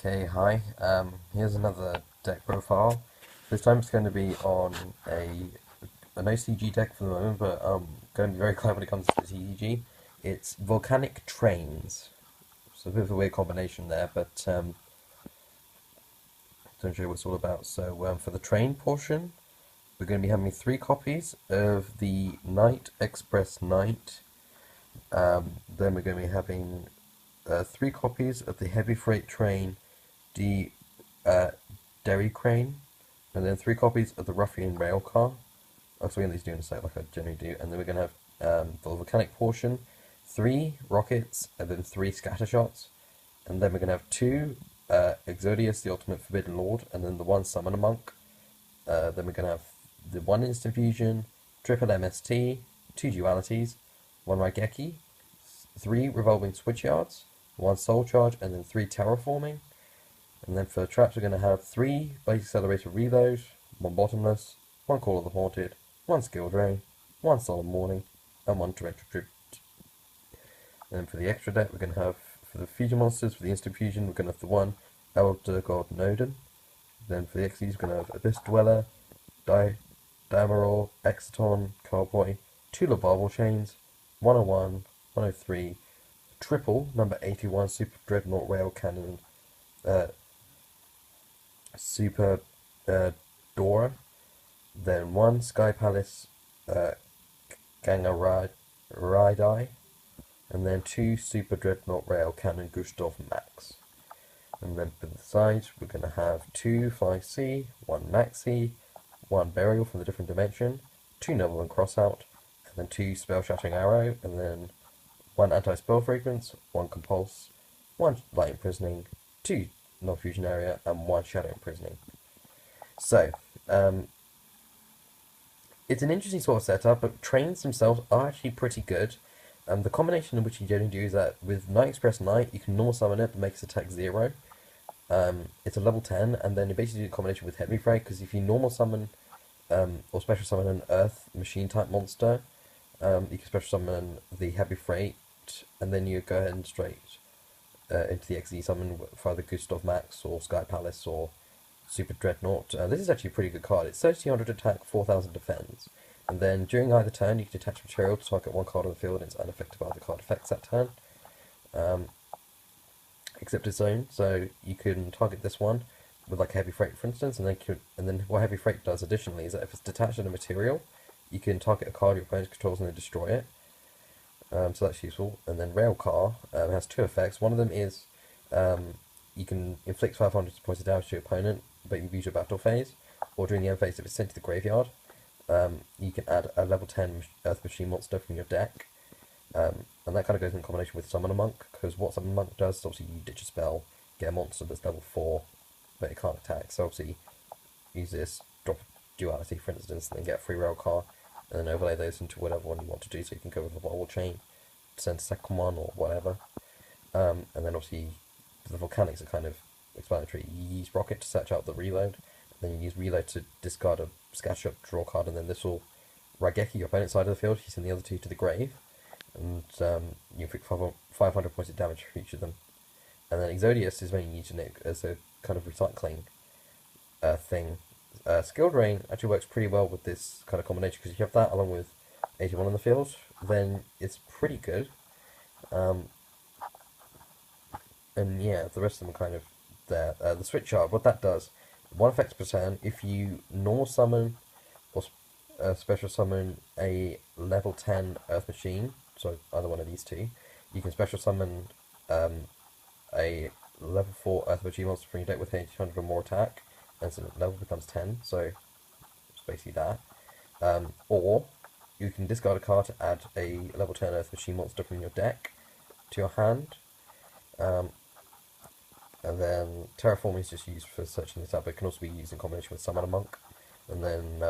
Okay, hi. Here's another deck profile. This time it's going to be on an OCG deck for the moment, but going to be very clever when it comes to the TCG. It's Volcanic Trains. So a bit of a weird combination there, but don't show you what it's all about. So for the train portion, we're going to be having 3 copies of the Night Express Night. Then we're going to be having 3 copies of the Heavy Freight Train, the Derry Crane, and then 3 copies of the Ruffian Rail Car. Oh, so we're going to do in a sec like I generally do. And then we're going to have for the volcanic portion, 3 rockets, and then 3 scatter shots. And then we're going to have 2 Exodius, the Ultimate Forbidden Lord, and then the 1 Summoner Monk. Then we're going to have the 1 Instant Fusion, triple MST, 2 Dualities, 1 Raigeki, 3 Revolving Switch Yards, 1 Soul Charge, and then 3 Terraforming. And then for traps, we're going to have 3 Base Accelerator Reload, 1 Bottomless, 1 Call of the Haunted, 1 Skill Drain, 1 Solemn Warning, and 1 Torrential Tribute. And then for the extra deck, we're going to have, for the fusion monsters, for the instant fusion, we're going to have the 1 Elder God Nodin. Then for the XEs, we're going to have Abyss Dweller, Damaror, Exaton, Cowboy, 2 Labarval Chains, 101, 103, triple number 81 Super Dreadnought Rail Cannon, Super Dora, then 1 Sky Palace Gangaridai, and then 2 Super Dreadnought Rail Cannon Gustav Max. And then for the sides, we're going to have 2 Flying C, 1 Maxi, 1 Burial from the different dimension, 2 Noble and Crossout, and then 2 Spell Shattering Arrow, and then 1 Anti-Spell Fragrance, 1 Compulse, 1 Light Imprisoning, 2 Non-Fusion Area, and 1 Shadow Imprisoning. So, it's an interesting sort of setup, but trains themselves are actually pretty good. The combination in which you generally do is that with Night Express Night, you can normal summon it, but make its attack 0. It's a level 10, and then you basically do a combination with Heavy Freight, because if you normal summon or special summon an Earth Machine type monster, you can special summon the Heavy Freight, and then you go ahead and straight into the XE summon for either Gustav Max or Sky Palace or Super Dreadnought. This is actually a pretty good card. It's 1300 attack, 4000 defense. And then during either turn, you can detach material to target 1 card on the field, and it's unaffected by the card effects that turn. Except its own, so you can target this one with like Heavy Freight, for instance, and then what Heavy Freight does additionally is that if it's detached on a material, you can target a card your opponent controls and then destroy it. So that's useful. And then Rail Car has 2 effects. One of them is you can inflict 500 points of damage to your opponent, but you've used your battle phase, or during the end phase if it's sent to the graveyard. You can add a level 10 Earth Machine monster from your deck, and that kind of goes in combination with Summoner Monk, because what Summoner Monk does is obviously you ditch a spell, get a monster that's level 4, but it can't attack, so obviously use this, drop Duality for instance, and then get a free Rail Car, and then overlay those into whatever one you want to do, so you can go with a Bottle Chain, send a second one, or whatever. And then obviously the Volcanics are kind of explanatory. You use Rocket to search out the Reload, and then you use Reload to discard a Scatter Shot, draw a card, and then this will Raigeki your opponent's side of the field, you send the other 2 to the grave, and you inflict 500 points of damage for each of them. And then Exodius is when you use it as a kind of recycling thing. Skill Drain actually works pretty well with this kind of combination, because if you have that along with 81 on the field, then it's pretty good. And yeah, the rest of them are kind of there. The Switch Shard, what that does, 1 effect per turn, if you normal summon or special summon a level 10 Earth Machine, so either one of these 2, you can special summon a level 4 Earth Machine monster from your deck with 800 or more attack, and so the level becomes 10, so it's basically that. Or you can discard a card to add a level 10 Earth Machine monster from your deck to your hand. And then Terraforming is just used for searching this out, but it can also be used in combination with Summoner Monk. And then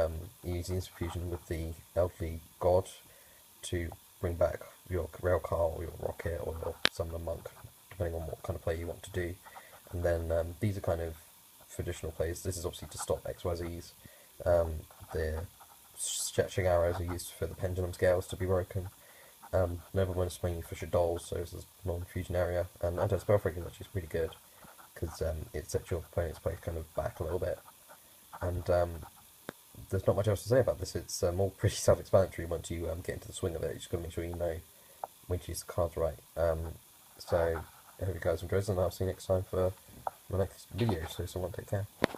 you use the Instant Fusion with the Elderly God to bring back your Rail Car or your Rocket or your Summoner Monk, depending on what kind of play you want to do. And then these are kind of traditional plays. This is obviously to stop XYZs. The stretching arrows are used for the pendulum scales to be broken. Never mind swinging for Shadows, so this is non-fusion area. And Anti-Spell Fragrance actually is pretty good. because it sets your opponent's play kind of back a little bit. And there's not much else to say about this. It's all pretty self-explanatory once you get into the swing of it. You just got to make sure you know when to use the cards right. So I hope you guys enjoyed, and I'll see you next time for my next video. So someone take care.